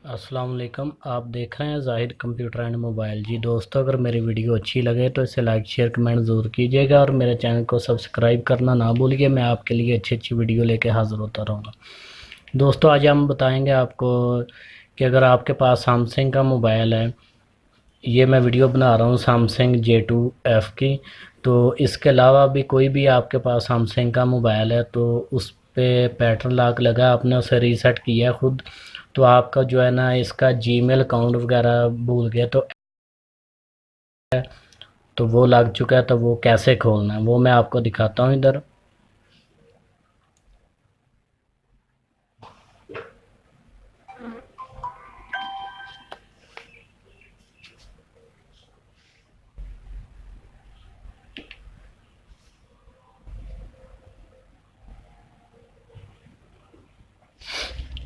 अस्सलाम वालेकुम। आप देख रहे हैं ज़ाहिद कंप्यूटर एंड मोबाइल। जी दोस्तों, अगर मेरी वीडियो अच्छी लगे तो इसे लाइक शेयर कमेंट ज़रूर कीजिएगा और मेरे चैनल को सब्सक्राइब करना ना भूलिए। मैं आपके लिए अच्छी अच्छी वीडियो लेके हाज़िर होता रहूँगा। दोस्तों, आज हम बताएंगे आपको कि अगर आपके पास सैमसंग का मोबाइल है, ये मैं वीडियो बना रहा हूँ सैमसंग J2F की, तो इसके अलावा भी कोई भी आपके पास सैमसंग का मोबाइल है तो उस पे पैटर्न लॉक लगा, आपने उसे रीसेट किया खुद, तो आपका जो है ना इसका जीमेल अकाउंट वगैरह भूल गए तो वो लग चुका है। तो वो कैसे खोलना है वो मैं आपको दिखाता हूँ इधर।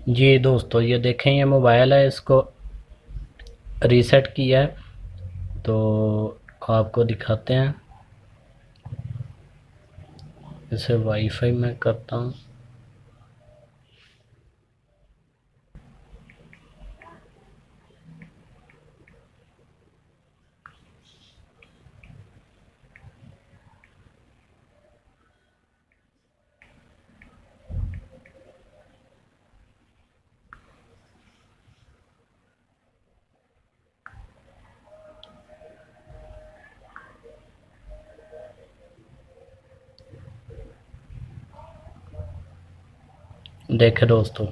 जी दोस्तों, ये देखें, ये मोबाइल है, इसको रीसेट किया है तो आपको दिखाते हैं। इसे वाईफाई में करता हूँ। देखें दोस्तों,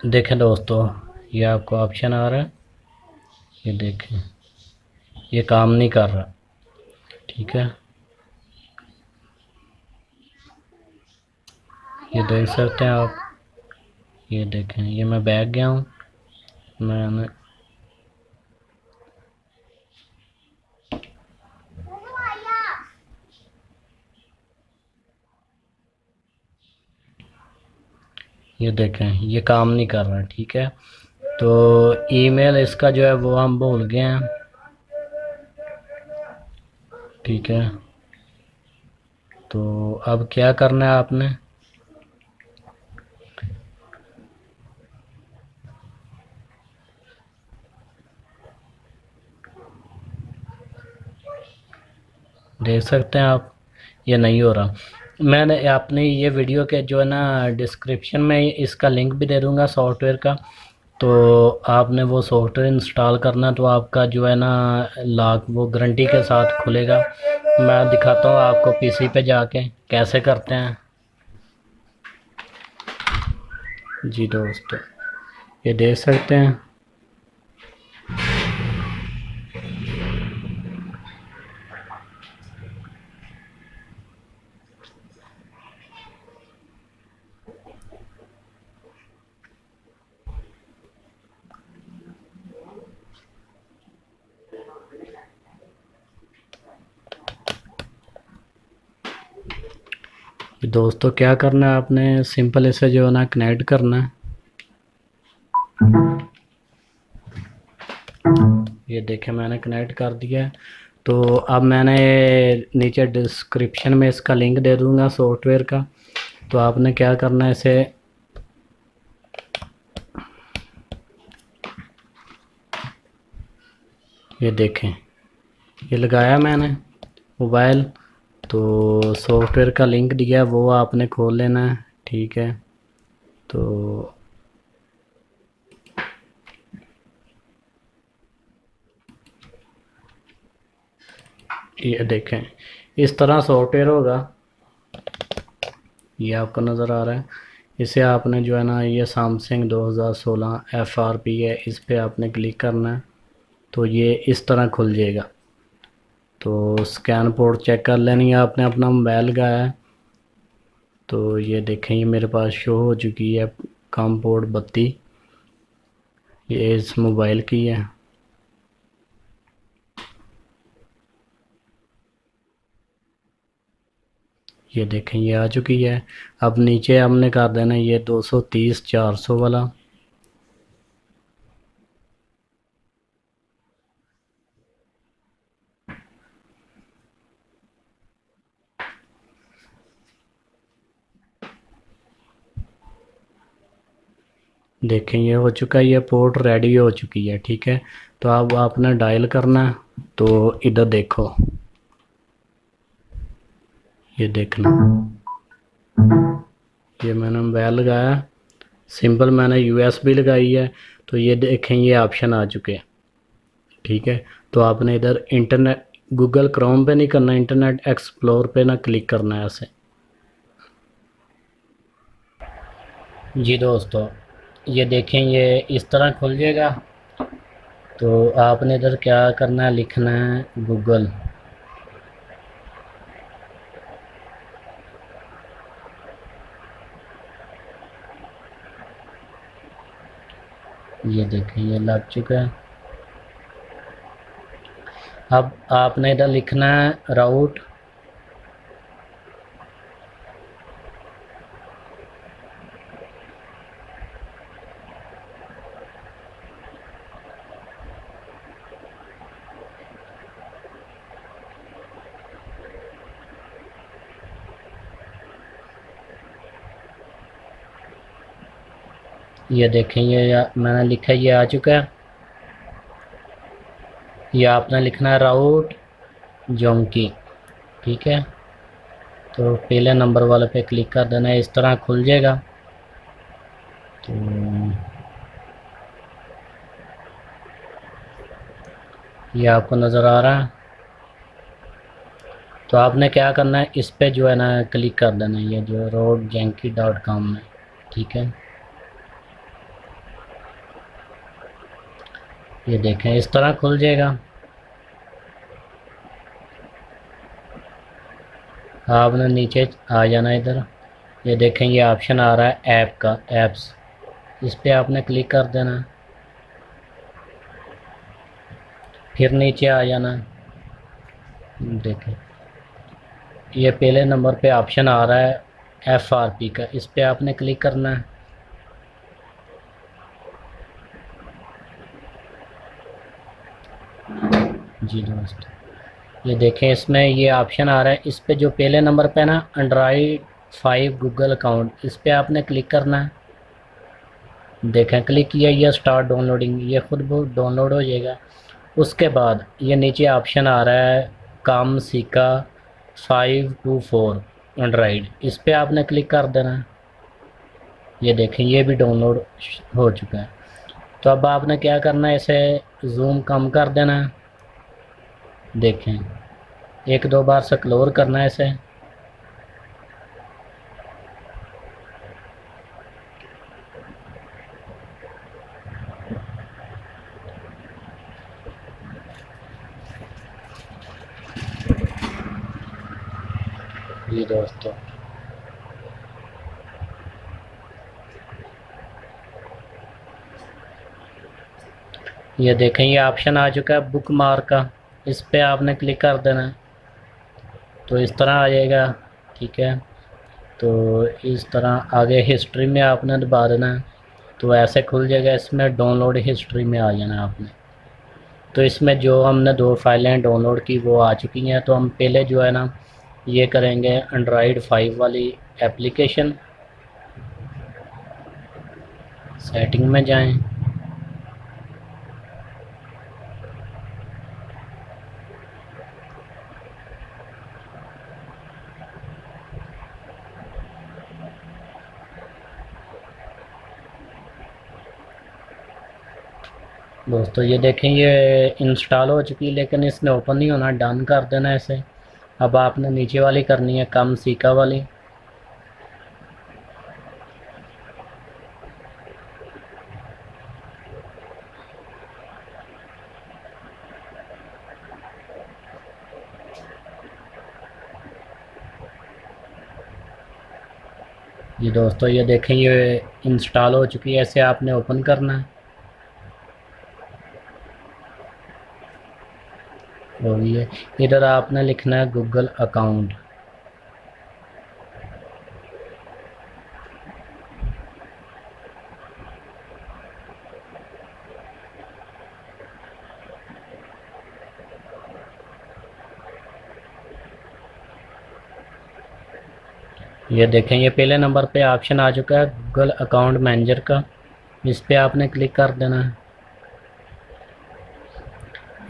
देखें दोस्तों, ये आपको ऑप्शन आ रहा है, ये देखें, ये काम नहीं कर रहा। ठीक है, ये देख सकते हैं आप। ये देखें, ये मैं बैग गया हूँ, मैंने ये देखें, ये काम नहीं कर रहा। ठीक है, तो ईमेल इसका जो है वो हम भूल गए हैं। ठीक है, तो अब क्या करना है आपने, देख सकते हैं आप, ये नहीं हो रहा। मैंने अपने ये वीडियो के जो है ना डिस्क्रिप्शन में इसका लिंक भी दे दूंगा सॉफ्टवेयर का, तो आपने वो सॉफ्टवेयर इंस्टॉल करना, तो आपका जो है ना लॉक वो गारंटी के साथ खुलेगा। मैं दिखाता हूँ आपको पीसी पे जाके कैसे करते हैं। जी दोस्तों, ये देख सकते हैं। दोस्तों, क्या करना है आपने, सिंपल इसे जो है ना कनेक्ट करना है। ये देखें, मैंने कनेक्ट कर दिया है। तो अब मैंने नीचे डिस्क्रिप्शन में इसका लिंक दे दूंगा सॉफ्टवेयर का, तो आपने क्या करना है, इसे ये देखें, ये लगाया मैंने मोबाइल, तो सॉफ्टवेयर का लिंक दिया वो आपने खोल लेना है। ठीक है, तो ये देखें, इस तरह सॉफ्टवेयर होगा। ये आपको नज़र आ रहा है। इसे आपने जो है ना, ये सैमसंग 2016 FRP है, इस पे आपने क्लिक करना है तो ये इस तरह खुल जाएगा। तो स्कैन पोर्ट चेक कर लेनी है आपने, अपना मोबाइल लगाया है तो ये देखें, ये मेरे पास शो हो चुकी है कम पोर्ट 32, ये इस मोबाइल की है। ये देखें, ये आ चुकी है। अब नीचे हमने कर देना ये 230 400 वाला। देखें, ये हो चुका है, ये पोर्ट रेडी हो चुकी है। ठीक है, तो अब आपने डायल करना है तो इधर देखो, ये देखना, ये मैंने मोबाइल लगाया, सिंपल मैंने USB लगाई है तो ये देखें, ये ऑप्शन आ चुके हैं। ठीक है, तो आपने इधर इंटरनेट गूगल क्रोम पे नहीं करना, इंटरनेट एक्सप्लोर पे ना क्लिक करना है ऐसे। जी दोस्तों, ये देखें, ये इस तरह खुल जाएगा। तो आपने इधर क्या करना है, लिखना है गूगल। ये देखें, ये लग चुका है। अब आपने इधर लिखना है राउट। ये देखें, ये मैंने लिखा है, ये आ चुका है। ये आपने लिखना है राउट जोंकी। ठीक है, तो पहले नंबर वाले पे क्लिक कर देना है, इस तरह खुल जाएगा। तो ये आपको नज़र आ रहा है। तो आपने क्या करना है, इस पे जो है ना क्लिक कर देना है, ये जो roadjanky.com है। ठीक है, ये देखें, इस तरह खुल जाएगा। आपने नीचे आ जाना इधर, ये देखें, ये ऑप्शन आ रहा है ऐप का, ऐप्स, इस पे आपने क्लिक कर देना। फिर नीचे आ जाना, देखें, ये पहले नंबर पे ऑप्शन आ रहा है FRP का, इस पे आपने क्लिक करना है। जी दोस्त, ये देखें, इसमें ये ऑप्शन आ रहा है, इस पे जो पहले नंबर पे ना एंड्रॉयड 5 गूगल अकाउंट, इस पे आपने क्लिक करना है। देखें, क्लिक किया, ये स्टार्ट डाउनलोडिंग, ये खुद बहुत डाउनलोड हो जाएगा। उसके बाद ये नीचे ऑप्शन आ रहा है काम सीका 524 एंड्रॉयड, इस पे आपने क्लिक कर देना है। ये देखें, ये भी डाउनलोड हो चुका है। तो अब आपने क्या करना है, इसे जूम कम कर देना है। देखें, एक दो बार स्क्रॉल करना है इसे। जी दोस्तों, ये देखें, ये ऑप्शन आ चुका है बुक मार्क का, इस पे आपने क्लिक कर देना है तो इस तरह आ जाएगा। ठीक है, तो इस तरह आगे हिस्ट्री में आपने दबा देना है तो ऐसे खुल जाएगा। इसमें डाउनलोड हिस्ट्री में आ जाना है आपने। तो इसमें जो हमने 2 फाइलें डाउनलोड की वो आ चुकी हैं। तो हम पहले जो है ना, ये करेंगे एंड्रॉयड 5 वाली एप्लीकेशन, सेटिंग में जाएं। दोस्तों, ये देखें, ये इंस्टॉल हो चुकी है लेकिन इसमें ओपन नहीं होना, डन कर देना है इसे। अब आपने नीचे वाली करनी है कम सीका वाली। जी दोस्तों, ये देखें ये इंस्टॉल हो चुकी है। ऐसे आपने ओपन करना है। और ये इधर आपने लिखना है गूगल अकाउंट। ये देखें ये पहले नंबर पे ऑप्शन आ चुका है गूगल अकाउंट मैनेजर का। इस पे आपने क्लिक कर देना है।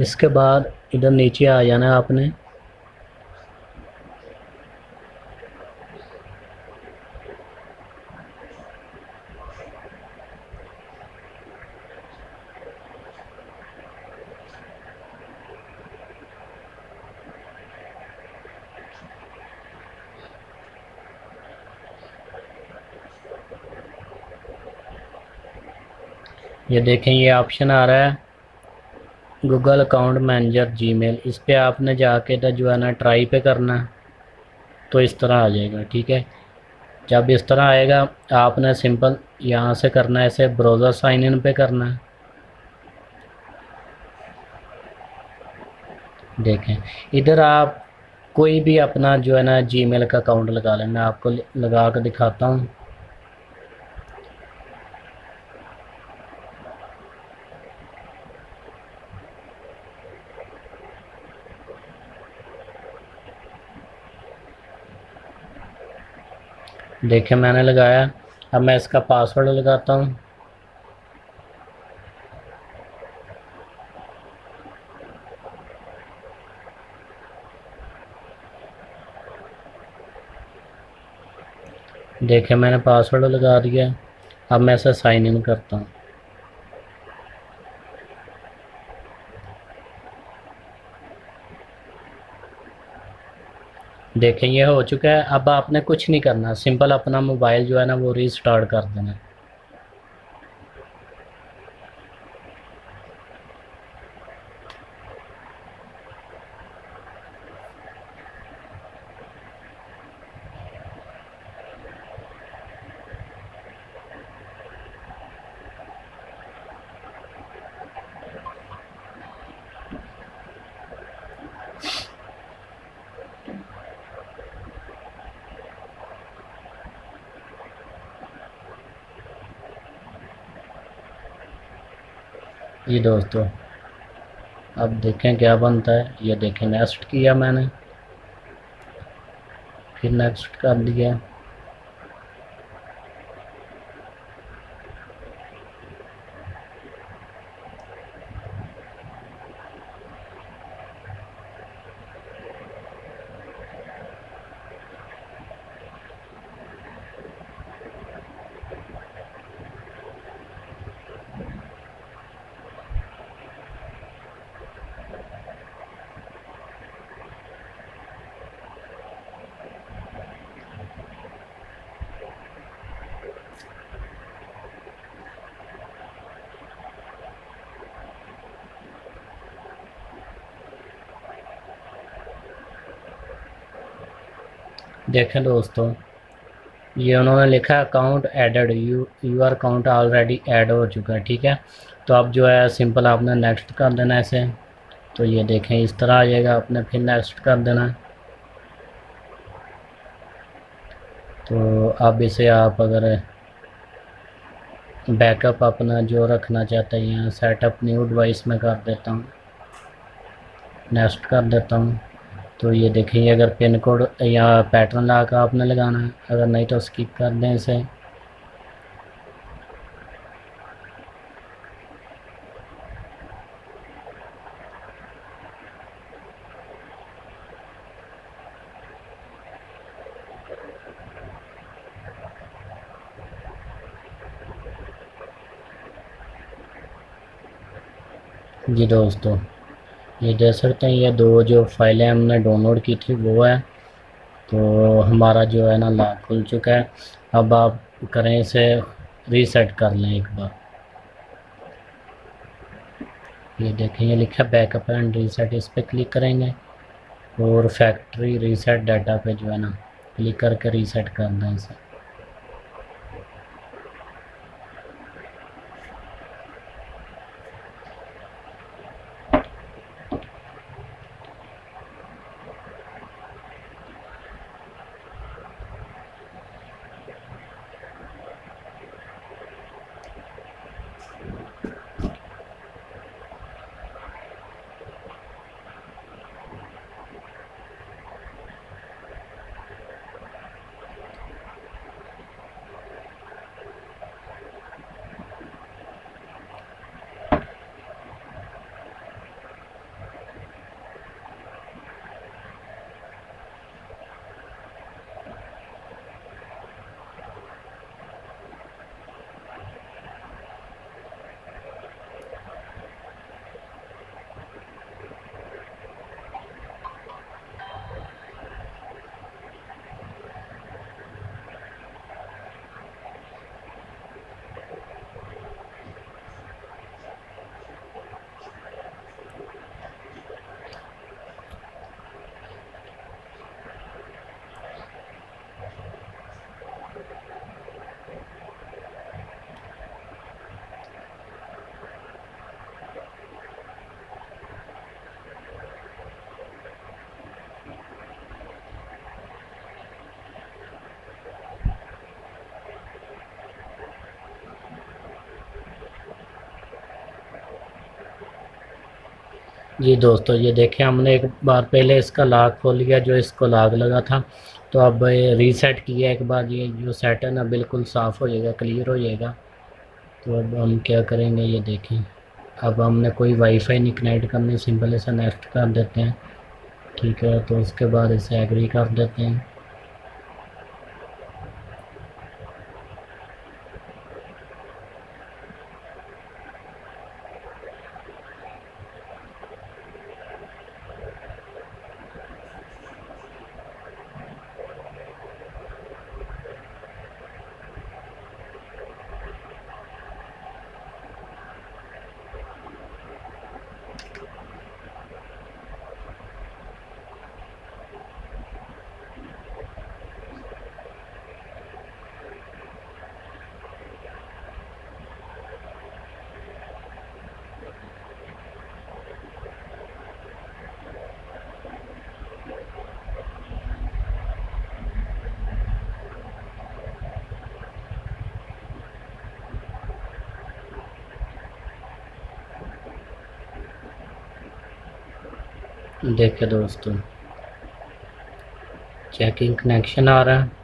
इसके बाद इधर नीचे आ जाना है आपने। ये देखें ये ऑप्शन आ रहा है गूगल अकाउंट मैनेजर जीमेल। इस पे आपने जाके इधर जो है ना ट्राई पे करना है, तो इस तरह आ जाएगा। ठीक है, जब इस तरह आएगा आपने सिंपल यहाँ से करना है, ऐसे ब्राउज़र साइन इन पे करना है। देखें इधर आप कोई भी अपना जो है ना जीमेल का अकाउंट लगा लें। मैं आपको लगा कर दिखाता हूँ। देखें मैंने लगाया। अब मैं इसका पासवर्ड लगाता हूँ। देखें मैंने पासवर्ड लगा दिया। अब मैं इसे साइन इन करता हूँ। देखें ये हो चुका है। अब आपने कुछ नहीं करना, सिंपल अपना मोबाइल जो है ना वो रीस्टार्ट कर देना है। ये दोस्तों अब देखें क्या बनता है। ये देखें नेक्स्ट किया मैंने, फिर नेक्स्ट कर दिया। देखें दोस्तों ये उन्होंने लिखा है account added, your account already add हो चुका है। ठीक है, तो अब जो है सिंपल आपने नेक्स्ट कर देना ऐसे। तो ये देखें इस तरह आ जाएगा, आपने फिर नेक्स्ट कर देना। तो अब इसे आप अगर बैकअप अपना जो रखना चाहते हैं यहाँ सेटअप न्यू डिवाइस में कर देता हूँ, नेक्स्ट कर देता हूँ। तो ये देखिए अगर पिन कोड या पैटर्न ला कर आपने लगाना है, अगर नहीं तो स्किप कर दें इसे। जी दोस्तों ये देख सकते हैं ये दो जो फाइलें हमने डाउनलोड की थी वो है। तो हमारा जो है ना लॉक खुल चुका है। अब आप करें इसे रीसेट कर लें एक बार। ये देखें ये लिखा बैकअप एंड रीसेट, इस पर क्लिक करेंगे और फैक्ट्री रीसेट डाटा पे जो है ना क्लिक करके रीसेट कर दें इसे। जी दोस्तों, ये देखें हमने एक बार पहले इसका लॉक खोल लिया जो इसको लॉक लगा था। तो अब ये रीसेट किया एक बार, ये जो सेट है ना बिल्कुल साफ़ हो जाएगा, क्लियर हो जाएगा। तो अब हम क्या करेंगे ये देखें। अब हमने कोई वाईफाई नहीं कनेक्ट करनी, सिंपल ऐसा नेक्स्ट कर देते हैं। ठीक है, तो उसके बाद इसे एग्री कर देते हैं। देखिए दोस्तों, चेकिंग कनेक्शन आ रहा है।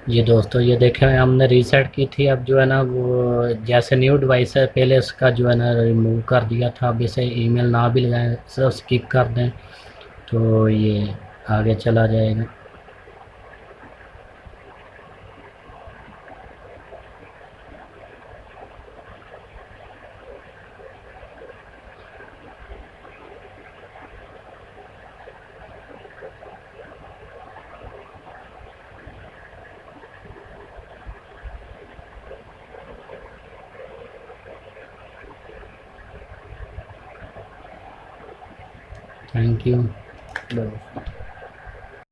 जी दोस्तों, ये देखें हमने रीसेट की थी। अब जो है ना वो जैसे न्यू डिवाइस है, पहले इसका जो है ना रिमूव कर दिया था। अब इसे ईमेल ना भी लगाएं, सिर्फ स्किप कर दें तो ये आगे चला जाएगा। Thank you.